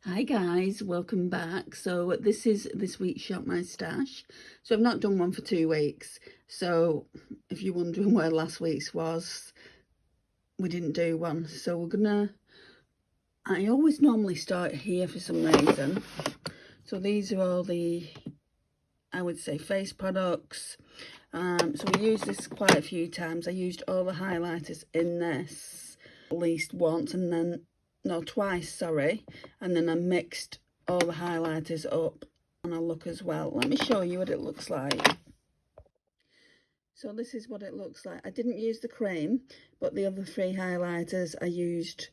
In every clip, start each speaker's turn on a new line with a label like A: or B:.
A: Hi guys, welcome back. So this is this week's Shop My Stash. So I've not done one for 2 weeks. So if you're wondering where last week's was, we didn't do one. So I always normally start here for some reason. So these are all the, I would say, face products. So we used this quite a few times. I used all the highlighters in this at least once and then, no, twice, sorry. And then I mixed all the highlighters up on a look as well. Let me show you what it looks like. So this is what it looks like. I didn't use the cream, but the other 3 highlighters I used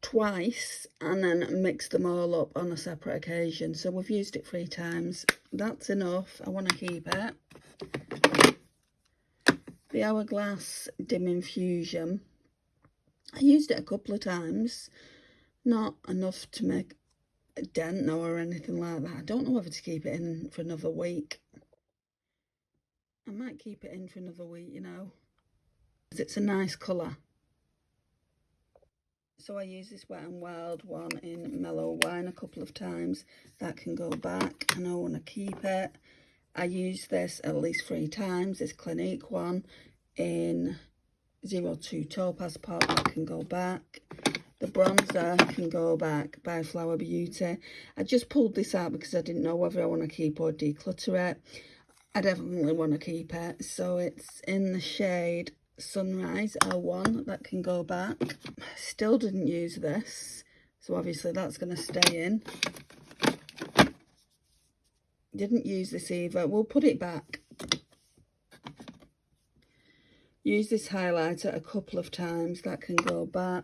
A: twice and then mixed them all up on a separate occasion. So we've used it 3 times. That's enough. I want to keep it. The Hourglass Dim Infusion. I used it a couple of times. Not enough to make a dent or anything like that. I don't know whether to keep it in for another week. I might keep it in for another week, you know, because it's a nice colour. So I use this Wet n Wild one in Mellow Wine a couple of times. That can go back and I want to keep it. I use this at least 3 times. This Clinique one in 02 Topaz Pot, that can go back. The bronzer can go back by Flower Beauty. I just pulled this out because I didn't know whether I want to keep or declutter it. I definitely want to keep it. So it's in the shade Sunrise L1, that can go back. Still didn't use this, so obviously that's going to stay in. Didn't use this either. We'll put it back. Use this highlighter a couple of times, that can go back.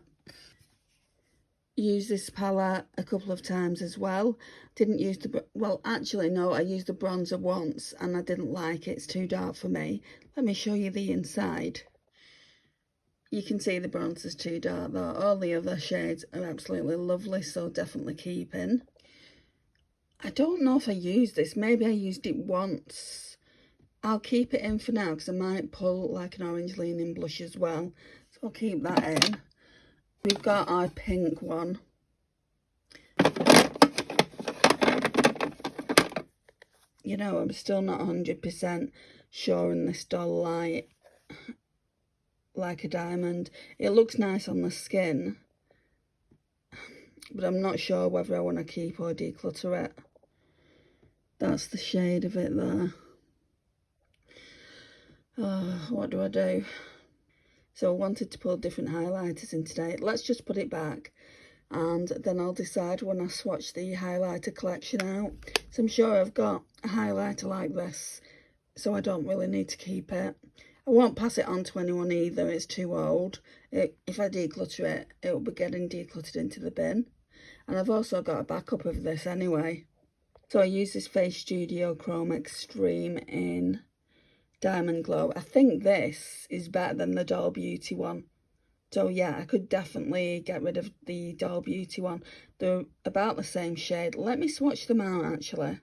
A: Use this palette a couple of times as well. Didn't use the, well actually no, I used the bronzer once and I didn't like it. It's too dark for me. Let me show you the inside. You can see the bronzer's too dark though. All the other shades are absolutely lovely, so definitely keeping. I don't know if I used this. Maybe I used it once. I'll keep it in for now because I might pull like an orange leaning blush as well. So I'll keep that in. We've got our pink one. You know, I'm still not 100% sure in this dull light, like a diamond. It looks nice on the skin, but I'm not sure whether I want to keep or declutter it. That's the shade of it there. Oh, what do I do? So I wanted to pull different highlighters in today. Let's just put it back and then I'll decide when I swatch the highlighter collection out. So I'm sure I've got a highlighter like this, so I don't really need to keep it. I won't pass it on to anyone either, it's too old. If I declutter it, it will be getting decluttered into the bin. And I've also got a backup of this anyway. So I use this Face Studio Chrome Extreme in Diamond Glow. I think this is better than the Doll Beauty one. So yeah, I could definitely get rid of the Doll Beauty one. They're about the same shade. Let me swatch them out actually.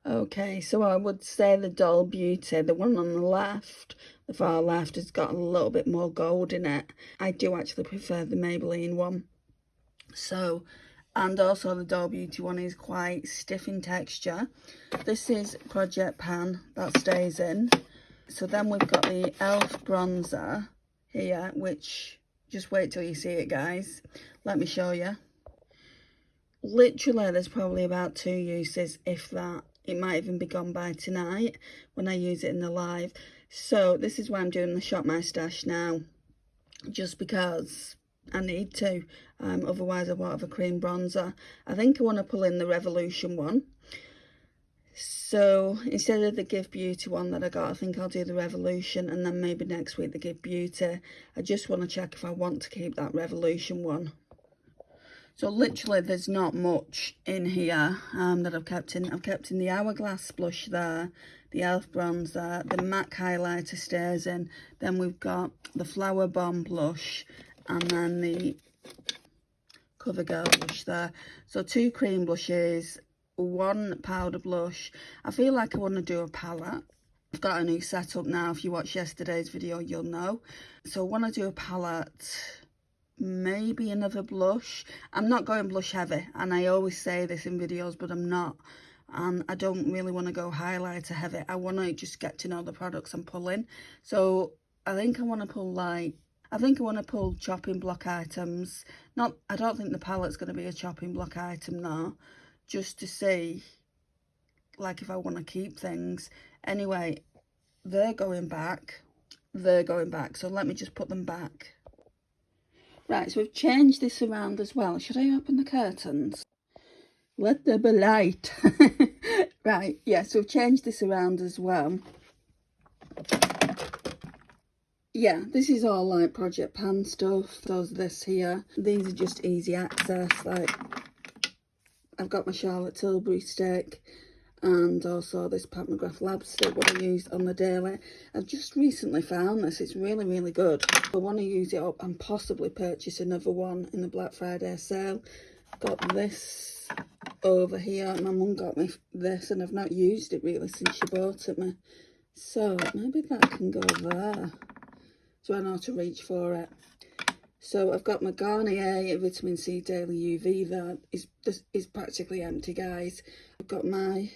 A: Okay, so I would say the Doll Beauty, the one on the left, the far left, has got a little bit more gold in it. I do actually prefer the Maybelline one. So, and also the Doll Beauty one is quite stiff in texture. This is Project Pan, that stays in. So then we've got the e.l.f. bronzer here, which, just wait till you see it guys. Let me show you. Literally there's probably about 2 uses, if that. It might even be gone by tonight when I use it in the live. So this is why I'm doing the Shop My Stash now, just because I need to. Otherwise I won't have a cream bronzer. I think I want to pull in the Revolution one. So instead of the Give Beauty one that I got, I think I'll do the Revolution, and then maybe next week the Give Beauty. I just want to check if I want to keep that Revolution one. So literally there's not much in here that I've kept in. I've kept in the Hourglass blush there, the e.l.f. bronzer, the MAC highlighter stays in. Then we've got the Flower Bomb blush and then the CoverGirl blush there. So 2 cream blushes, 1 powder blush. I feel like I want to do a palette. I've got a new setup now. If you watched yesterday's video, you'll know. So I want to do a palette maybe another blush. I'm not going blush heavy, and I always say this in videos, but I'm not. And I don't really want to go highlighter heavy. I want to just get to know the products I'm pulling. So I think I want to pull chopping block items. I don't think the palette's going to be a chopping block item though, just to see like if I want to keep things. Anyway, they're going back. So let me just put them back. Right, so we've changed this around as well. Should I open the curtains? Let there be light. Right, yeah, so we've changed this around as well. Yeah, this is all like Project Pan stuff. There's this here. These are just easy access. Like, I've got my Charlotte Tilbury stick and also this Pat McGrath Lab stick, what I use on the daily. I've just recently found this. It's really, really good. I want to use it up and possibly purchase another one in the Black Friday sale. Got this over here. My mum got me this and I've not used it really since she bought it me. So maybe that can go there. So I know how to reach for it. So I've got my Garnier Vitamin C Daily UV that is practically empty, guys. I've got my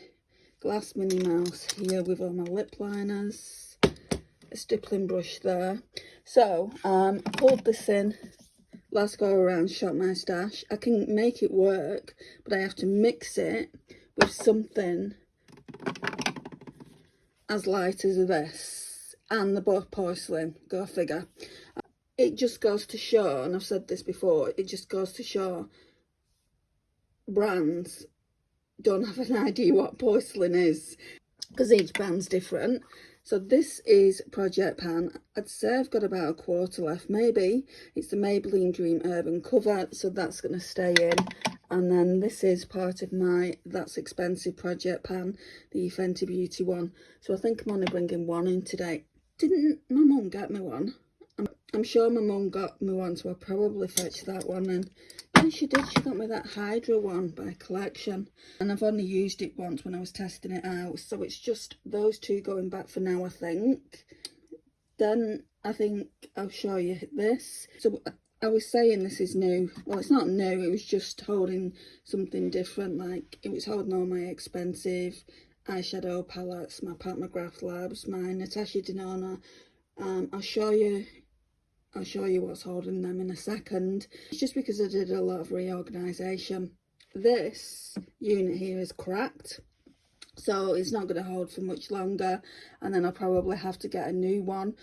A: glass Minnie Mouse here with all my lip liners, a stippling brush there. So I pulled this in last go around, shot my stash. I can make it work, but I have to mix it with something as light as this, and they're both porcelain, go figure. It just goes to show, and I've said this before, it just goes to show brands don't have an idea what porcelain is, because each brand's different. So this is Project Pan. I'd say I've got about a quarter left, maybe. It's the Maybelline Dream Urban cover, so that's going to stay in. And then this is part of my That's Expensive Project Pan, the Fenty Beauty one. So I think I'm only bringing one in today. Didn't my mum get me one? I'm sure my mum got me one, so I'll probably fetch that one. And yeah, she did. She got me that Hydra one by Collection. And I've only used it once when I was testing it out. So it's just those two going back for now, I think. Then I think I'll show you this. So I was saying this is new. Well, it's not new. It was just holding something different. Like, it was holding all my expensive eyeshadow palettes, my Pat McGrath Labs, my Natasha Denona. I'll show you what's holding them in a second. It's just because I did a lot of reorganisation. This unit here is cracked, so it's not going to hold for much longer, and then I'll probably have to get a new one.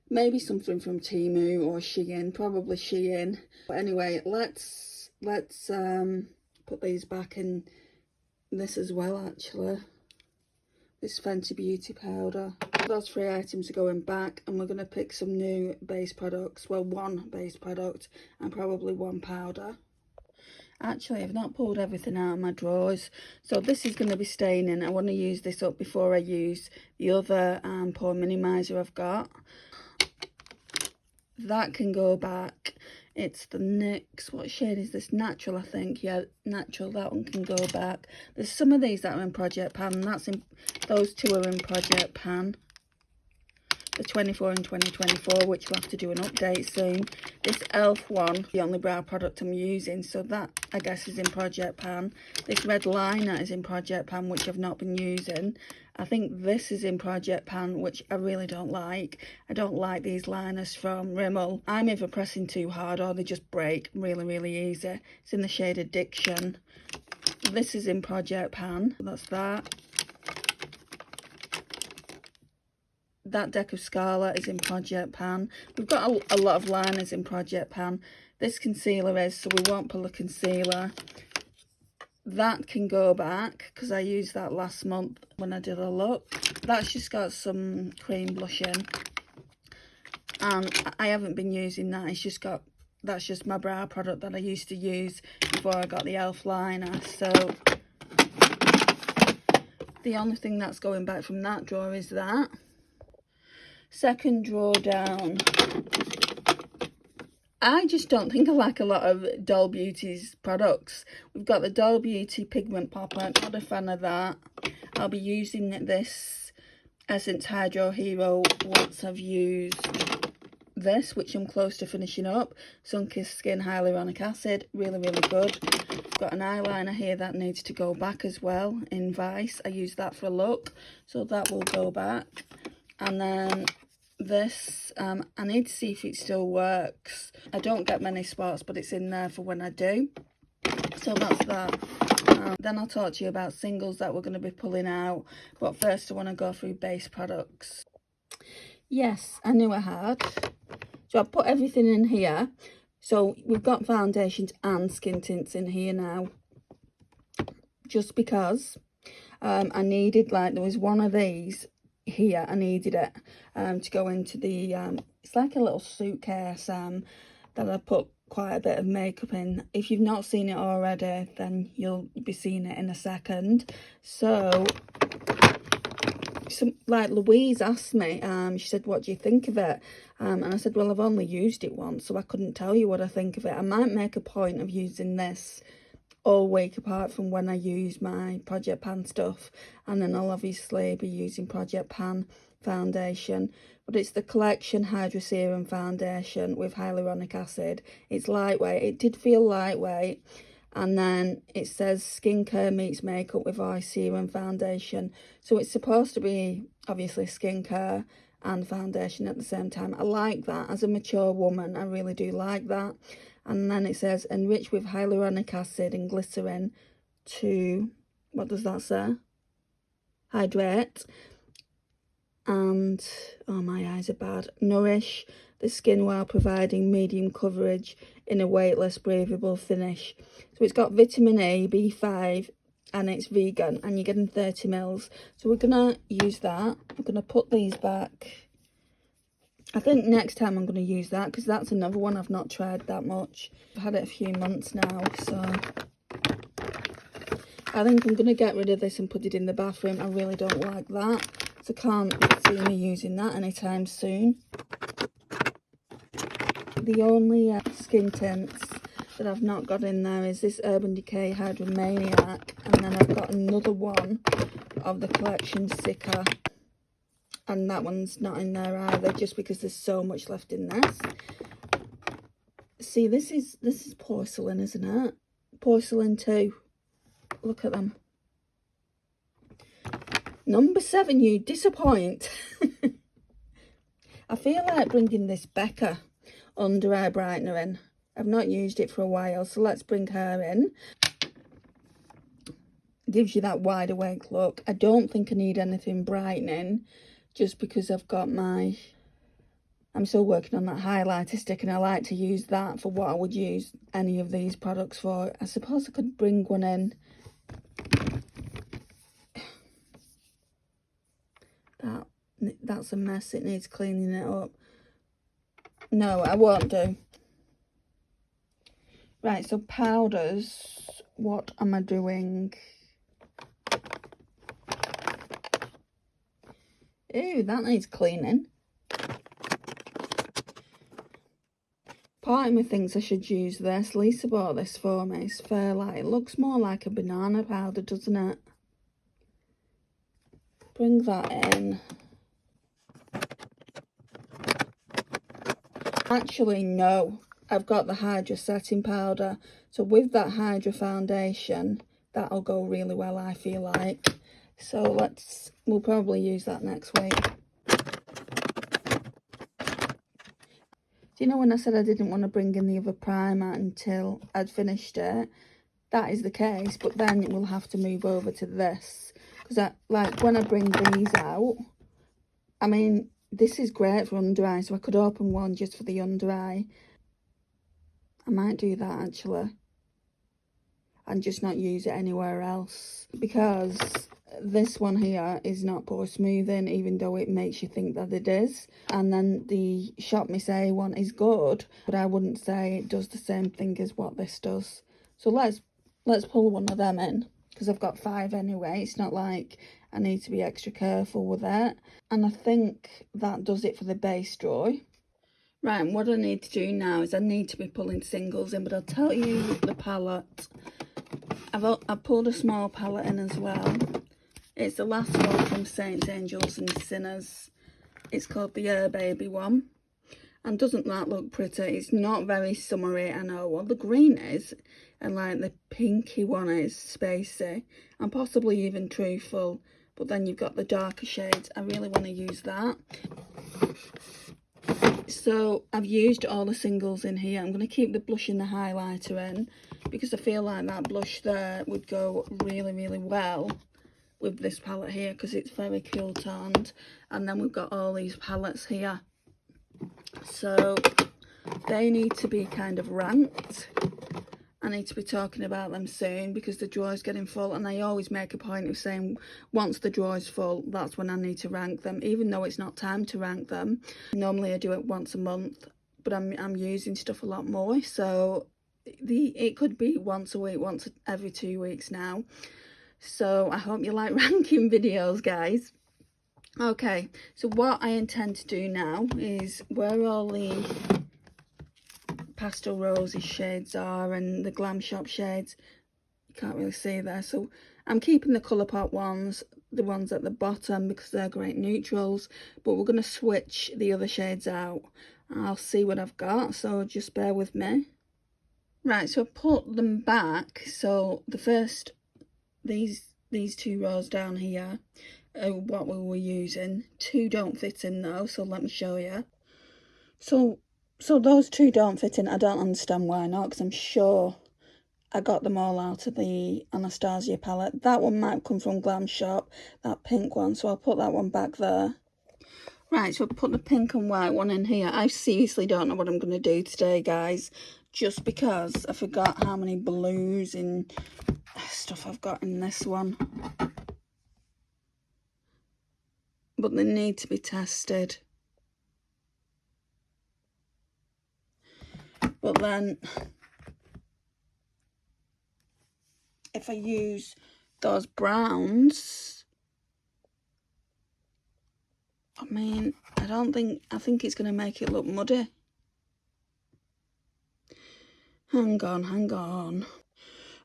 A: Maybe something from Temu or Shein, probably Shein. But anyway, let's put these back in this as well, actually. This Fenty Beauty powder. Those three items are going back, and we're going to pick some new base products. Well, one base product and probably one powder. Actually, I've not pulled everything out of my drawers, so this is going to be staying in. I want to use this up before I use the other pore minimizer I've got. That can go back. It's the NYX, what shade is this? Natural, I think. Yeah, Natural, that one can go back. There's some of these that are in Project Pan, and those two are in Project Pan. The 24 and 2024, which we'll have to do an update soon. This e.l.f. one, the only brow product I'm using, so that, I guess, is in Project Pan. This red liner is in Project Pan, which I've not been using. I think this is in Project Pan, which I really don't like. I don't like these liners from Rimmel. I'm either pressing too hard or they just break really, really easy. It's in the shade Addiction. This is in Project Pan. That's that. That deck of Scarlet is in Project Pan. We've got a lot of liners in Project Pan. This concealer is, so we won't pull a concealer. That can go back because I used that last month when I did a look. That's just got some cream blush in, and I haven't been using that. That's just my brow product that I used to use before I got the e.l.f. liner. So the only thing that's going back from that drawer is that. Second drawer down, I just don't think I like a lot of Doll Beauty's products. We've got the Doll Beauty Pigment Popper, not a fan of that. I'll be using this Essence Hydro Hero once I've used this, which I'm close to finishing up. Sunkissed Skin Hyaluronic Acid, really, really good. Got an eyeliner here that needs to go back as well in Vice. I use that for a look, so that will go back. And then this, I need to see if it still works. I don't get many spots, but it's in there for when I do. So that's that. Then I'll talk to you about singles that we're going to be pulling out. But first I want to go through base products. Yes, I knew I had. So I put everything in here. So we've got foundations and skin tints in here now. Just because I needed, like, there was one of these here. I needed it to go into the, it's like a little suitcase that I put quite a bit of makeup in. If you've not seen it already, then you'll be seeing it in a second. So like Louise asked me, she said, what do you think of it? And I said, well, I've only used it once, so I couldn't tell you what I think of it. I might make a point of using this all week apart from when I use my Project Pan stuff, and then I'll obviously be using Project Pan foundation. But it's the Collection Hydra Serum Foundation with hyaluronic acid. It's lightweight. It did feel lightweight. And then it says skincare meets makeup with eye serum foundation. So it's supposed to be obviously skincare and foundation at the same time. I like that. As a mature woman, I really do like that. And then it says enriched with hyaluronic acid and glycerin to, what does that say? Hydrate. And, oh, my eyes are bad. Nourish the skin while providing medium coverage in a weightless, breathable finish. So it's got vitamin A, B5, and it's vegan, and you're getting 30 mils. So we're going to use that. I'm going to put these back. I think next time I'm going to use that, because that's another one I've not tried that much. I've had it a few months now, so I think I'm going to get rid of this and put it in the bathroom. I really don't like that. So I can't see me using that anytime soon. The only skin tints that I've not got in there is this Urban Decay Hydromaniac, and then I've got another one of the Collection Sticker, and that one's not in there either, just because there's so much left in this. See, this is porcelain, isn't it? Porcelain too. Look at them. Number 7, you disappoint. I feel like bringing this Becca under eye brightener in. I've not used it for a while, so let's bring her in. Gives you that wide awake look. I don't think I need anything brightening, just because I've got my, I'm still working on that highlighter stick, and I like to use that for what I would use any of these products for. I suppose I could bring one in. That's a mess. It needs cleaning it up. No, I won't do. Right, so powders. What am I doing? Ew, that needs cleaning. Part of me thinks I should use this. Lisa bought this for me. It's Fairlight. It looks more like a banana powder, doesn't it? Bring that in. Actually, no. I've got the Hydra setting powder. So with that Hydra foundation, that'll go really well, I feel like. So we'll probably use that next week. Do you know when I said I didn't want to bring in the other primer until I'd finished it? That is the case, but then we'll have to move over to this. Because like when I bring these out, I mean, this is great for under eye, so I could open one just for the under eye. I might do that actually, and just not use it anywhere else, because this one here is not pore smoothing, even though it makes you think that it is. And then the Shop Miss A one is good, but I wouldn't say it does the same thing as what this does. So let's pull one of them in, because I've got 5 anyway. It's not like I need to be extra careful with it. And I think that does it for the base drawer. Right, and what I need to do now is I need to be pulling singles in, but I'll tell you the palette. I've pulled a small palette in as well. It's the last one from Saints, Angels and Sinners. It's called the Air Baby one. And doesn't that look pretty? It's not very summery, I know. Well, the green is, and like the pinky one is spacey, and possibly even truthful. But then you've got the darker shades. I really want to use that. So I've used all the singles in here. I'm going to keep the blush and the highlighter in, because I feel like that blush there would go really, really well with this palette here, because it's very cool toned. And then we've got all these palettes here. So they need to be kind of ranked. I need to be talking about them soon, because the drawer's getting full, and I always make a point of saying once the drawer's full, that's when I need to rank them, even though it's not time to rank them. Normally I do it once a month, but I'm using stuff a lot more, so it could be once a week, once every 2 weeks now. So I hope you like ranking videos, guys. Okay, so what I intend to do now is where all the pastel rosy shades are and the Glam Shop shades, you can't really see there, so I'm keeping the Colourpop ones, the ones at the bottom, because they're great neutrals, but we're going to switch the other shades out. I'll see what I've got, so just bear with me. Right, so I put them back. So the first, these 2 rows down here are what we were using. 2 don't fit in though, so let me show you. So those 2 don't fit in. I don't understand why not, because I'm sure I got them all out of the Anastasia palette. That one might come from Glam Shop, that pink one, so I'll put that one back there. Right, so I put the pink and white one in here. I seriously don't know what I'm going to do today, guys, just because I forgot how many blues and stuff I've got in this one. But they need to be tested. But then, if I use those browns, I mean, I think it's going to make it look muddy. Hang on.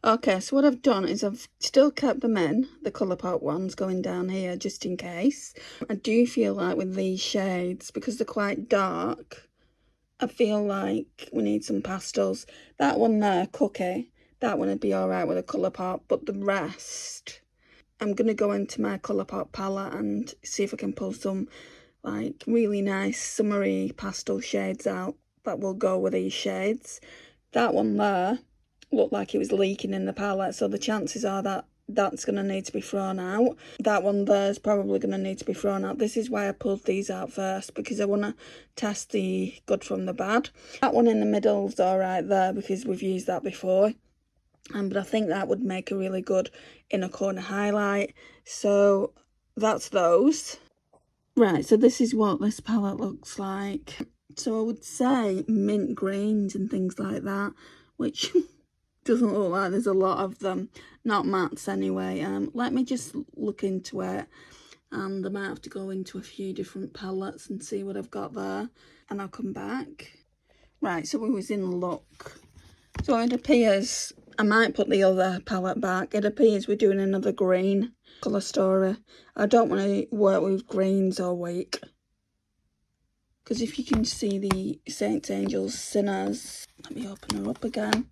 A: Okay, so what I've done is I've still kept them in, the Colourpop ones going down here, just in case. I do feel like with these shades, because they're quite dark, I feel like we need some pastels. That one there, Cookie, that one would be alright with a Colourpop, but the rest, I'm going to go into my Colourpop palette and see if I can pull some like really nice summery pastel shades out that will go with these shades. That one there looked like it was leaking in the palette, so the chances are that that's going to need to be thrown out. That one there is probably going to need to be thrown out. This is why I pulled these out first, because I want to test the good from the bad. That one in the middle is alright there, because we've used that before. But I think that would make a really good inner corner highlight. So that's those. Right, so this is what this palette looks like. So I would say mint greens and things like that, which doesn't look like there's a lot of them. Not mattes anyway. Let me just look into it, and I might have to go into a few different palettes and see what I've got there, and I'll come back. Right, so we was in look. So it appears, I might put the other palette back. It appears we're doing another green colour story. I don't want to work with greens all week, because if you can see the Saints, Angels, Sinners, let me open her up again.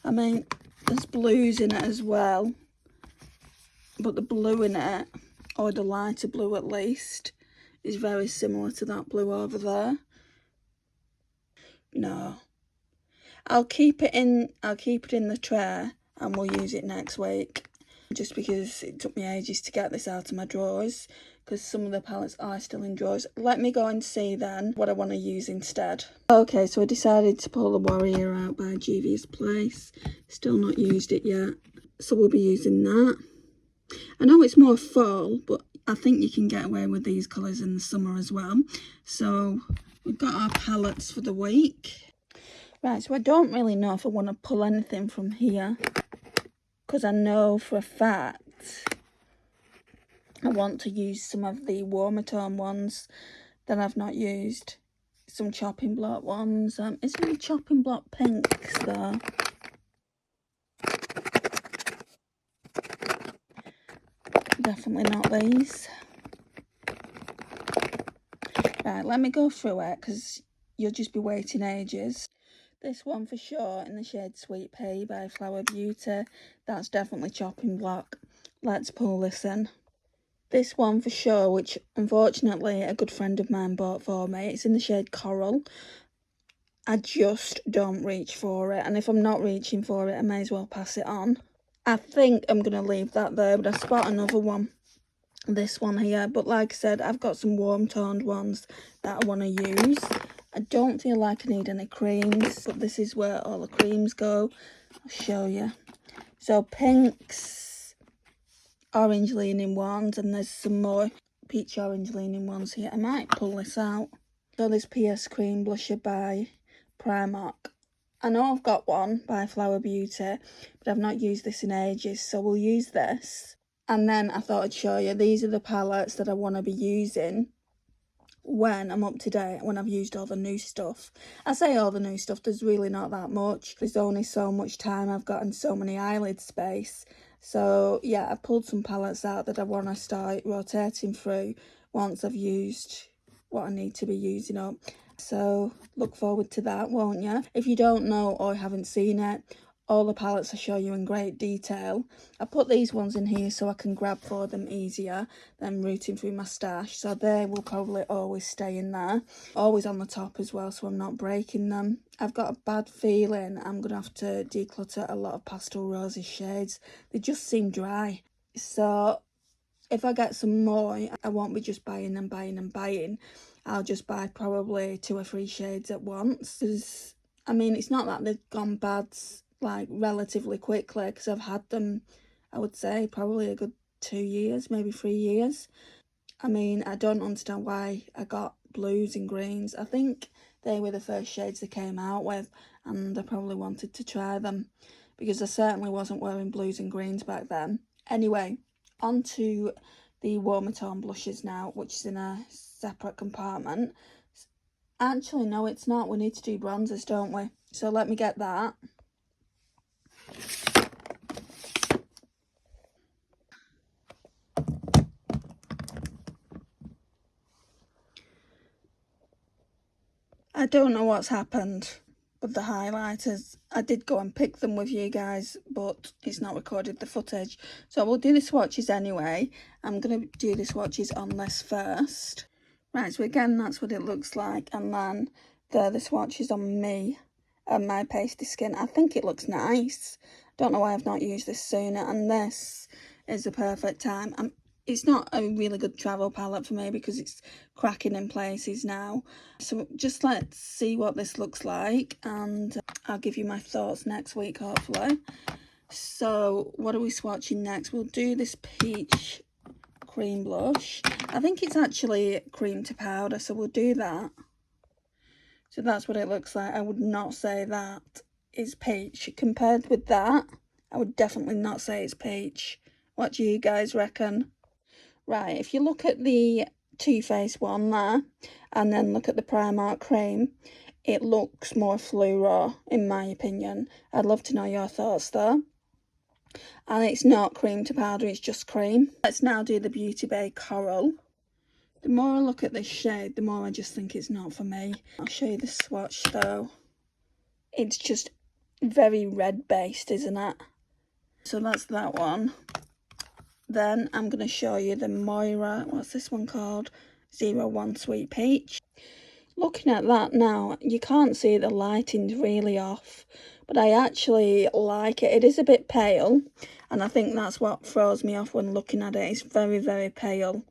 A: I mean, there's blues in it as well, but the blue in it, or the lighter blue at least, is very similar to that blue over there. No, I'll keep it in the tray and we'll use it next week, just because it took me ages to get this out of my drawers, because some of the palettes are still in drawers. Let me go and see then what I want to use instead. Okay, so I decided to pull the Warrior out by Juvia's Place. Still not used it yet, so we'll be using that. I know it's more fall, but I think you can get away with these colours in the summer as well. So we've got our palettes for the week. Right, so I don't really know if I want to pull anything from here, because I know for a fact I want to use some of the warmer tone ones that I've not used. Some chopping block ones. Is there any chopping block pinks though? Definitely not these. Right, let me go through it, because you'll just be waiting ages. This one for sure in the shade Sweet Pea by Flower Beauty. That's definitely chopping block. Let's pull this in. This one for sure, which unfortunately a good friend of mine bought for me. It's in the shade Coral. I just don't reach for it, and if I'm not reaching for it, I may as well pass it on. I think I'm going to leave that there, but I spot another one. This one here, but like I said, I've got some warm toned ones that I want to use. I don't feel like I need any creams, but this is where all the creams go. I'll show you. So pinks, orange leaning ones, and there's some more peach orange leaning ones here. I might pull this out. So this PS Cream Blusher by Primark. I know I've got one by Flower Beauty, but I've not used this in ages, so we'll use this. And then I thought I'd show you, these are the palettes that I want to be using when I'm up to date, when I've used all the new stuff. I say all the new stuff, there's really not that much. There's only so much time I've got and so many eyelid space. So yeah, I've pulled some palettes out that I want to start rotating through once I've used what I need to be using up. So look forward to that, won't you? If you don't know or haven't seen it, all the palettes I show you in great detail. I put these ones in here so I can grab for them easier than rooting through my stash. So they will probably always stay in there. Always on the top as well, so I'm not breaking them. I've got a bad feeling I'm going to have to declutter a lot of pastel rosy shades. They just seem dry. So if I get some more, I won't be just buying and buying and buying. I'll just buy probably 2 or 3 shades at once. Because, I mean, it's not that they've gone bad like relatively quickly, because I've had them, I would say, probably a good 2 years, maybe 3 years. I mean, I don't understand why I got blues and greens. I think they were the first shades they came out with, and I probably wanted to try them, because I certainly wasn't wearing blues and greens back then. Anyway, on to the warmer tone blushes now, which is in a separate compartment. Actually, no, it's not. We need to do bronzers, don't we? So let me get that. I don't know what's happened with the highlighters. I did go and pick them with you guys, but it's not recorded the footage. So we'll do the swatches anyway. I'm going to do the swatches on this first. Right, so again, that's what it looks like. And then the swatches on me and my pasty skin. I think it looks nice. Don't know why I've not used this sooner. And this is the perfect time. It's not a really good travel palette for me because it's cracking in places now. So just let's see what this looks like, and I'll give you my thoughts next week, hopefully. So what are we swatching next? We'll do this peach cream blush. I think it's actually cream to powder, so we'll do that. So that's what it looks like. I would not say that is peach. Compared with that, I would definitely not say it's peach. What do you guys reckon? Right, if you look at the Too Faced one there, and then look at the Primark cream, it looks more fluoro, in my opinion. I'd love to know your thoughts though. And it's not cream to powder, it's just cream. Let's now do the Beauty Bay Coral. The more I look at this shade, the more I just think it's not for me. I'll show you the swatch though. It's just very red based, isn't it? So that's that one. Then I'm going to show you the Moira, what's this one called? 01 Sweet Peach. Looking at that now, you can't see the lighting's really off, but I actually like it. It is a bit pale, and I think that's what throws me off when looking at it. It's very, very pale,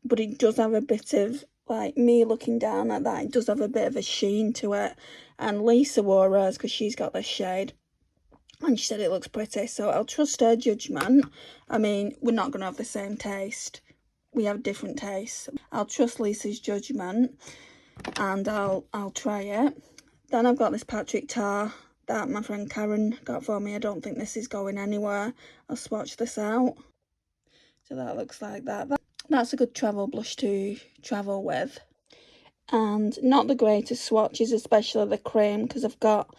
A: but it does have a bit of, like me looking down at that, it does have a bit of a sheen to it. And Lisa wore hers because she's got this shade, and she said it looks pretty, so I'll trust her judgment. I mean, we're not going to have the same taste. We have different tastes. I'll trust Lisa's judgment, and I'll try it. Then I've got this Patrick Tar that my friend Karen got for me. I don't think this is going anywhere. I'll swatch this out. So that looks like that. That's a good travel blush to travel with. And not the greatest swatches, especially the cream, because I've got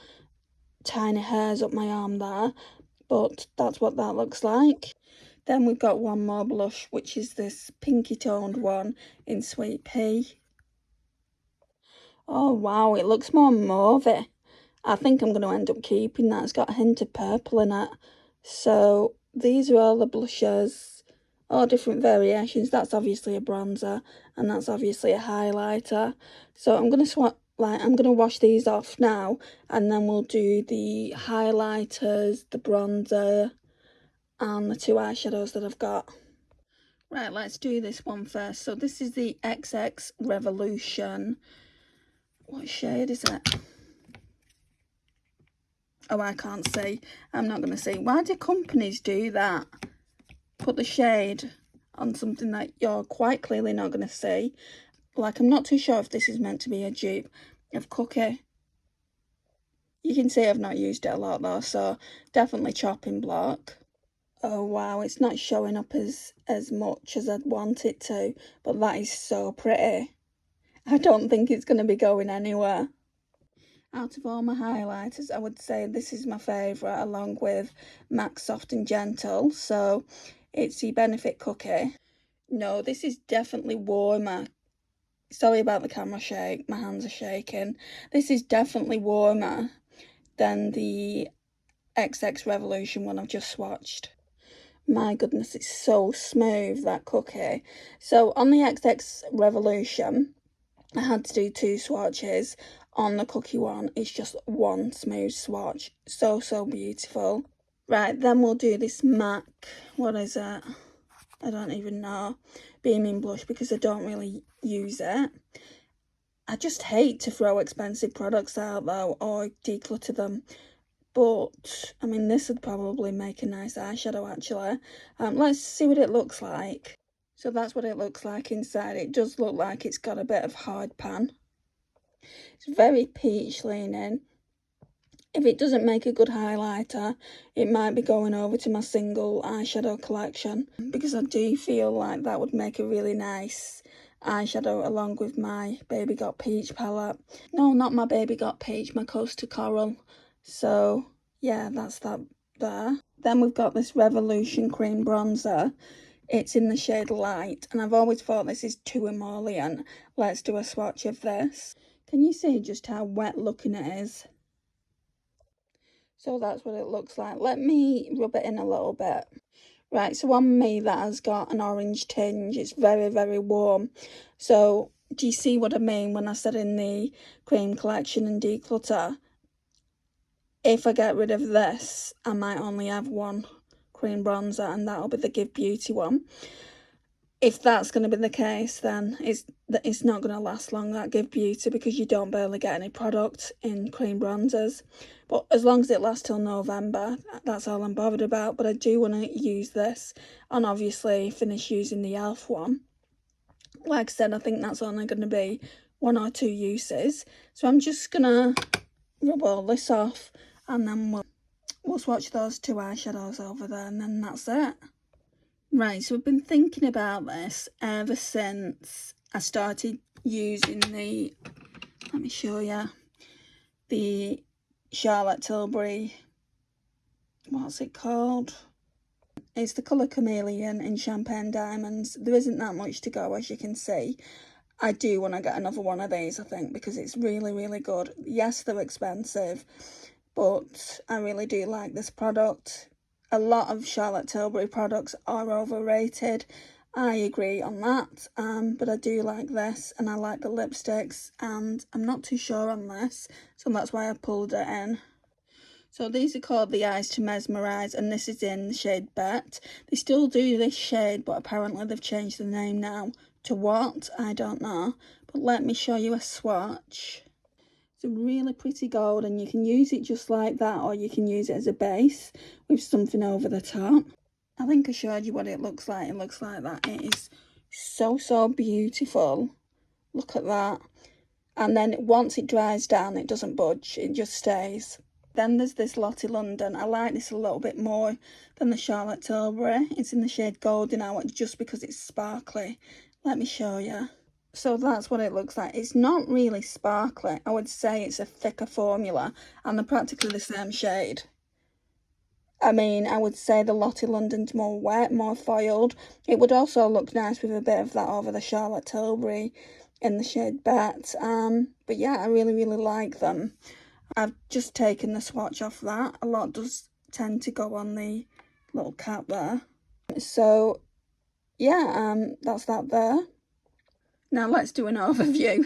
A: tiny hairs up my arm there, but that's what that looks like. Then we've got one more blush, which is this pinky toned one in Sweet Pea. Oh wow, it looks more mauvey. I think I'm going to end up keeping that. It's got a hint of purple in it. So these are all the blushers, all different variations. That's obviously a bronzer, and that's obviously a highlighter. So I'm going to I'm going to wash these off now, and then we'll do the highlighters, the bronzer, and the 2 eyeshadows that I've got. Right, let's do this one first. So this is the XX Revolution. What shade is it? Oh, I can't see. I'm not going to see. Why do companies do that? Put the shade on something that you're quite clearly not going to see. Like, I'm not too sure if this is meant to be a dupe of Cookie. You can see I've not used it a lot though, so definitely chopping block. Oh wow, it's not showing up as much as I'd want it to, but that is so pretty. I don't think it's going to be going anywhere. Out of all my highlighters, I would say this is my favourite, along with MAC Soft and Gentle. So it's the Benefit Cookie. No, this is definitely warmer. Sorry about the camera shake, my hands are shaking. This is definitely warmer than the XX Revolution one I've just swatched. My goodness, it's so smooth, that cookie. So on the XX Revolution, I had to do 2 swatches. On the Cookie one, it's just one smooth swatch. So, so beautiful. Right, then we'll do this MAC, what is it? I don't even know. Beaming blush, because I don't really use it. I just hate to throw expensive products out though, or declutter them. But, I mean, this would probably make a nice eyeshadow actually. Let's see what it looks like. So that's what it looks like inside. It does look like it's got a bit of hard pan. It's very peach leaning. If it doesn't make a good highlighter, it might be going over to my single eyeshadow collection, because I do feel like that would make a really nice eyeshadow along with my Baby Got Peach palette. No, not my Baby Got Peach, my Coastal Coral. So yeah, that's that there. Then we've got this Revolution Cream Bronzer. It's in the shade Light, and I've always thought this is too emollient. Let's do a swatch of this. Can you see just how wet looking it is? So that's what it looks like. Let me rub it in a little bit. Right, so on me that has got an orange tinge. It's very, very warm. So do you see what I mean when I said in the cream collection and declutter? If I get rid of this, I might only have one cream bronzer, and that'll be the Give Beauty one. If that's going to be the case, then it's not going to last long, that Give Beauty, because you don't barely get any product in cream bronzers. But as long as it lasts till November, that's all I'm bothered about. But I do want to use this and obviously finish using the e.l.f. one. Like I said, I think that's only going to be 1 or 2 uses. So I'm just going to rub all this off, and then we'll swatch those 2 eyeshadows over there, and then that's it. Right, so I've been thinking about this ever since I started using the, let me show you, the Charlotte Tilbury, what's it called? It's the colour Chameleon in Champagne Diamonds. There isn't that much to go, as you can see. I do want to get another one of these, I think, because it's really, really good. Yes, they're expensive, but I really do like this product. A lot of Charlotte Tilbury products are overrated. I agree on that, but I do like this, and I like the lipsticks, and I'm not too sure on this, so that's why I pulled it in. So these are called the Eyes to Mesmerise, and this is in the shade Bet. They still do this shade, but apparently they've changed the name now to what? I don't know. But let me show you a swatch. It's a really pretty gold, and you can use it just like that, or you can use it as a base with something over the top. I think I showed you what it looks like. It looks like that. It is so, so beautiful. Look at that. And then once it dries down, it doesn't budge. It just stays. Then there's this Lottie London. I like this a little bit more than the Charlotte Tilbury. It's in the shade Golden Hour just because it's sparkly. Let me show you. So that's what it looks like. It's not really sparkly. I would say it's a thicker formula, and they're practically the same shade. I mean, I would say the Lottie London's more wet, more foiled. It would also look nice with a bit of that over the Charlotte Tilbury in the shade Bet. But yeah, I really like them. I've just taken the swatch off that. A lot does tend to go on the little cap there. So yeah, that's that there. Now let's do an overview.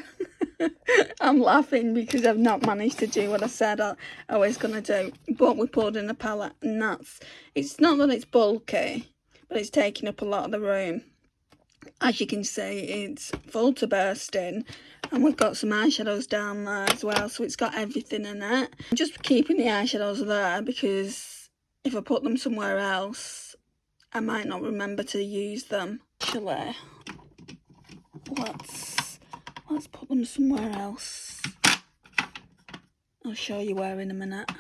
A: I'm laughing because I've not managed to do what I said I was going to do. But we poured in a palette, and it's not that it's bulky, but it's taking up a lot of the room. As you can see, it's full to bursting, and we've got some eyeshadows down there as well, so it's got everything in it. I'm just keeping the eyeshadows there because if I put them somewhere else, I might not remember to use them. Actually, let's put them somewhere else. I'll show you where in a minute.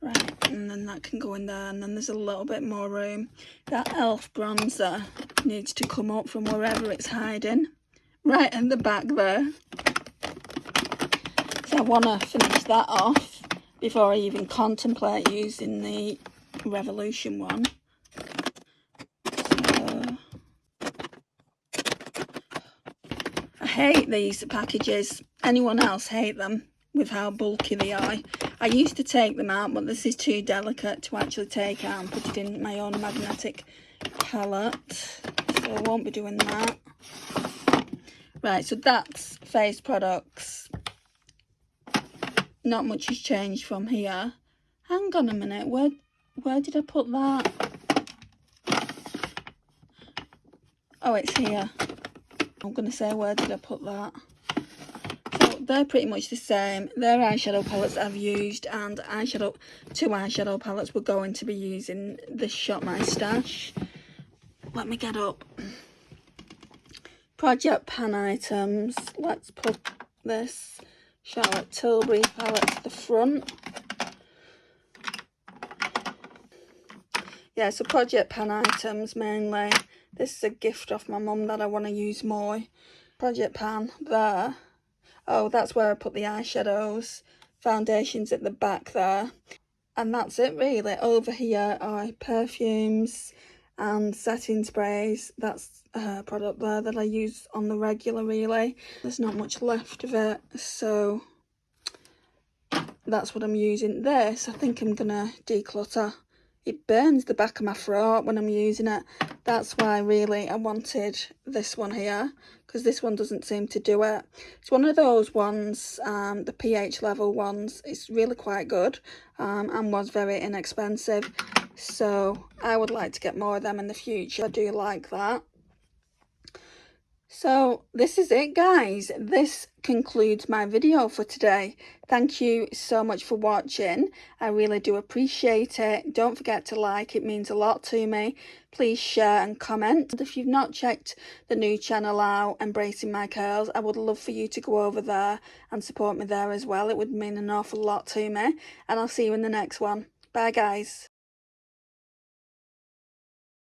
A: Right, and then that can go in there, and then there's a little bit more room. That e.l.f. bronzer needs to come up from wherever it's hiding. Right at the back there. So I want to finish that off before I even contemplate using the Revolution one. So I hate these packages. Anyone else hate them with how bulky they are? I used to take them out, but this is too delicate to actually take out and put it in my own magnetic palette, so I won't be doing that. Right, so that's face products. Not much has changed from here. Hang on a minute, where did I put that? Oh, it's here. I'm going to say, where did I put that? So they're pretty much the same. They're eyeshadow palettes I've used, and two eyeshadow palettes we're going to be using this Shop My Stash. Let me get up. Project Pan items. Let's put this Charlotte Tilbury palette to the front. Yeah, so Project Pan items mainly. This is a gift off my mum that I want to use more. Project Pan there. Oh, that's where I put the eyeshadows. Foundations at the back there. And that's it really. Over here are perfumes and setting sprays. That's a product there that I use on the regular really. There's not much left of it, so that's what I'm using. This, I think I'm gonna declutter. It burns the back of my throat when I'm using it. That's why really I wanted this one here, because this one doesn't seem to do it. It's one of those ones, the pH level ones. It's really quite good, and was very inexpensive. So I would like to get more of them in the future. I do like that. So this is it, guys. This concludes my video for today. Thank you so much for watching. I really do appreciate it. Don't forget to like, it means a lot to me. Please share and comment. And if you've not checked the new channel out, Embracing My Curls, I would love for you to go over there and support me there as well. It would mean an awful lot to me. And I'll see you in the next one. Bye, guys.